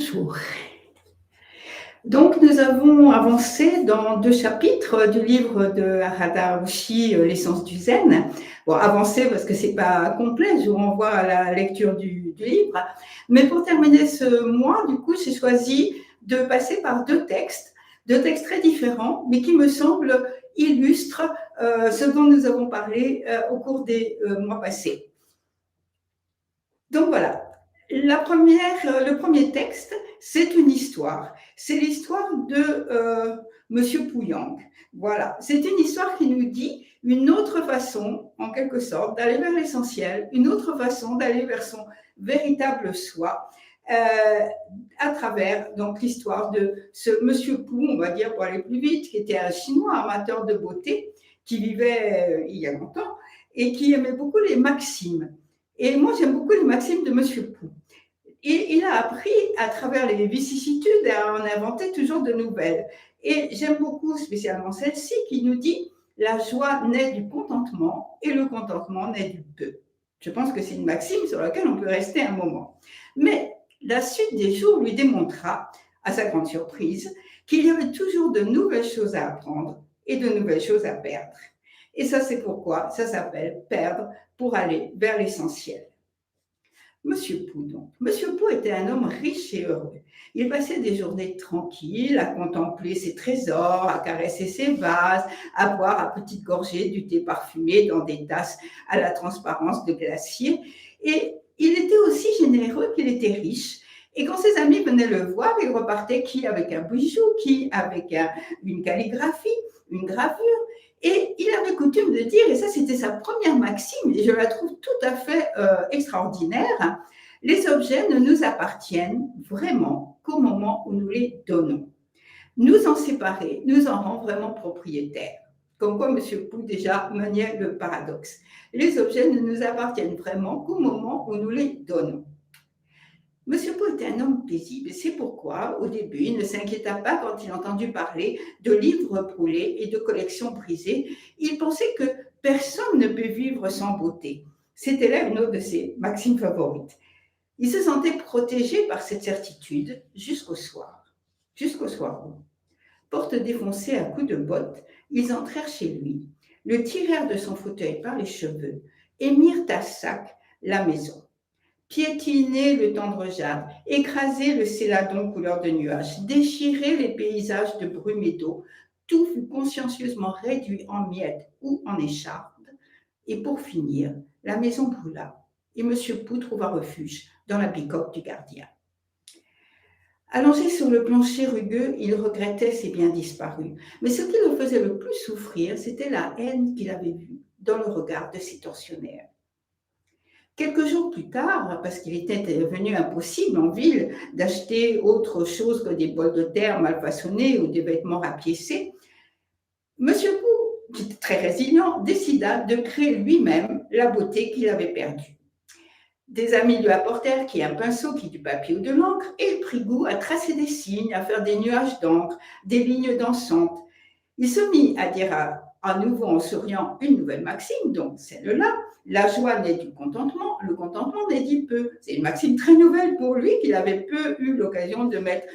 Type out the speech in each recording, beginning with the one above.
Bonjour. Donc, nous avons avancé dans 2 chapitres du livre de Harada Oshi, L'essence du zen. Bon, avancé parce que c'est pas complet, je vous renvoie à la lecture du livre. Mais pour terminer ce mois, du coup, j'ai choisi de passer par deux textes très différents, mais qui me semblent illustrent ce dont nous avons parlé au cours des mois passés. Donc voilà, le premier texte, c'est une histoire. C'est l'histoire de Monsieur Pouillang. Voilà, c'est une histoire qui nous dit une autre façon, en quelque sorte, d'aller vers l'essentiel, une autre façon d'aller vers son véritable soi, à travers donc l'histoire de ce Monsieur Pou, on va dire pour aller plus vite, qui était un Chinois amateur de beauté, qui vivait il y a longtemps et qui aimait beaucoup les maximes. Et moi, j'aime beaucoup les maximes de Monsieur Pou. Et il a appris, à travers les vicissitudes, à en inventer toujours de nouvelles. Et j'aime beaucoup spécialement celle-ci qui nous dit « La joie naît du contentement et le contentement naît du peu ». Je pense que c'est une maxime sur laquelle on peut rester un moment. Mais la suite des jours lui démontra, à sa grande surprise, qu'il y avait toujours de nouvelles choses à apprendre et de nouvelles choses à perdre. Et ça, c'est pourquoi ça s'appelle « Perdre pour aller vers l'essentiel ». Monsieur Pou, donc. Monsieur Pou était un homme riche et heureux. Il passait des journées tranquilles à contempler ses trésors, à caresser ses vases, à boire à petites gorgées du thé parfumé dans des tasses à la transparence de glacier. Et il était aussi généreux qu'il était riche. Et quand ses amis venaient le voir, il repartait qui avec un bijou, qui avec une calligraphie, une gravure. Et il avait coutume de dire, et ça c'était sa première maxime, et je la trouve tout à fait extraordinaire, les objets ne nous appartiennent vraiment qu'au moment où nous les donnons. Nous en séparer nous en rend vraiment propriétaires. Comme quoi M. Pou déjà maniait le paradoxe. Les objets ne nous appartiennent vraiment qu'au moment où nous les donnons. Monsieur Pou était un homme paisible, et c'est pourquoi, au début, il ne s'inquiéta pas quand il entendit parler de livres brûlés et de collections brisées. Il pensait que personne ne peut vivre sans beauté. C'était là une autre de ses maximes favorites. Il se sentait protégé par cette certitude jusqu'au soir. Jusqu'au soir où, porte défoncée à coups de botte, ils entrèrent chez lui, le tirèrent de son fauteuil par les cheveux et mirent à sac la maison. Piétiner le tendre jade, écraser le céladon couleur de nuage, déchirer les paysages de brume et d'eau, tout fut consciencieusement réduit en miettes ou en échardes. Et pour finir, la maison brûla et M. Pou trouva refuge dans la bicoque du gardien. Allongé sur le plancher rugueux, il regrettait ses biens disparus. Mais ce qui le faisait le plus souffrir, c'était la haine qu'il avait vue dans le regard de ses tortionnaires. Quelques jours plus tard, parce qu'il était devenu impossible en ville d'acheter autre chose que des bols de terre mal façonnés ou des vêtements rapiécés, M. Pou, qui était très résilient, décida de créer lui-même la beauté qu'il avait perdue. Des amis lui apportèrent qui un pinceau, qui du papier ou de l'encre, et il prit goût à tracer des signes, à faire des nuages d'encre, des lignes dansantes. Il se mit à dire à nouveau en souriant une nouvelle maxime, donc celle-là, la joie naît du contentement, le contentement naît du peu. C'est une maxime très nouvelle pour lui, qu'il avait peu eu l'occasion de mettre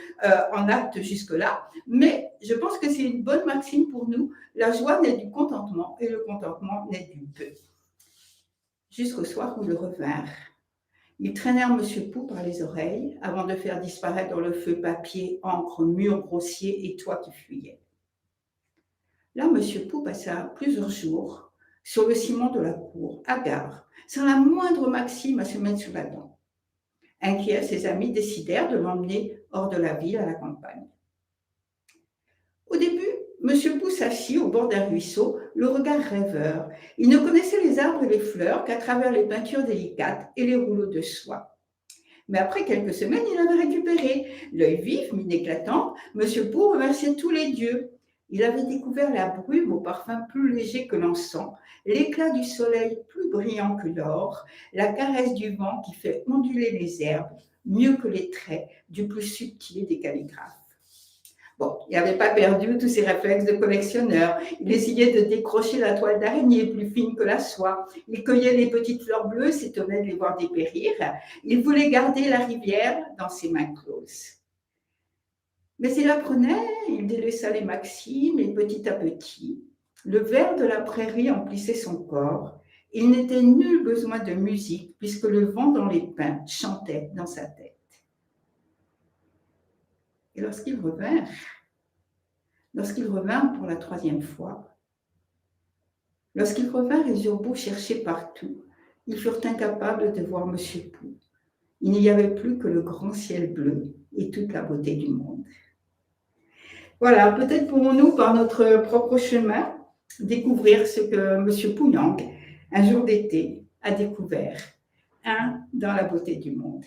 en acte jusque-là, mais je pense que c'est une bonne maxime pour nous. La joie naît du contentement et le contentement naît du peu. Jusqu'au soir où le revinrent. Ils traînèrent M. Pou par les oreilles avant de faire disparaître dans le feu papier, encre, murs grossiers et toits qui fuyaient. Là, M. Pou passa plusieurs jours sur le ciment de la cour, hagard, sans la moindre maxime à se mettre sous la dent. Inquiets, ses amis décidèrent de l'emmener hors de la ville à la campagne. Au début, M. Pou s'assit au bord d'un ruisseau, le regard rêveur. Il ne connaissait les arbres et les fleurs qu'à travers les peintures délicates et les rouleaux de soie. Mais après quelques semaines, il avait récupéré. L'œil vif, mine éclatante, M. Pou remerciait tous les dieux. Il avait découvert la brume au parfum plus léger que l'encens, l'éclat du soleil plus brillant que l'or, la caresse du vent qui fait onduler les herbes, mieux que les traits du plus subtil des calligraphes. Bon, il n'avait pas perdu tous ses réflexes de collectionneur. Il essayait de décrocher la toile d'araignée plus fine que la soie. Il cueillait les petites fleurs bleues, s'étonnait de les voir dépérir. Il voulait garder la rivière dans ses mains closes. Mais il apprenait, il délaissa les maximes, et petit à petit, le vert de la prairie emplissait son corps. Il n'était nul besoin de musique, puisque le vent dans les pins chantait dans sa tête. Et lorsqu'ils revinrent pour la 3e fois, lorsqu'ils revinrent, ils eurent beau chercher partout, ils furent incapables de voir Monsieur Pou. Il n'y avait plus que le grand ciel bleu et toute la beauté du monde. Voilà, peut-être pourrons-nous, par notre propre chemin, découvrir ce que M. Pouyang, un jour d'été, a découvert, dans la beauté du monde.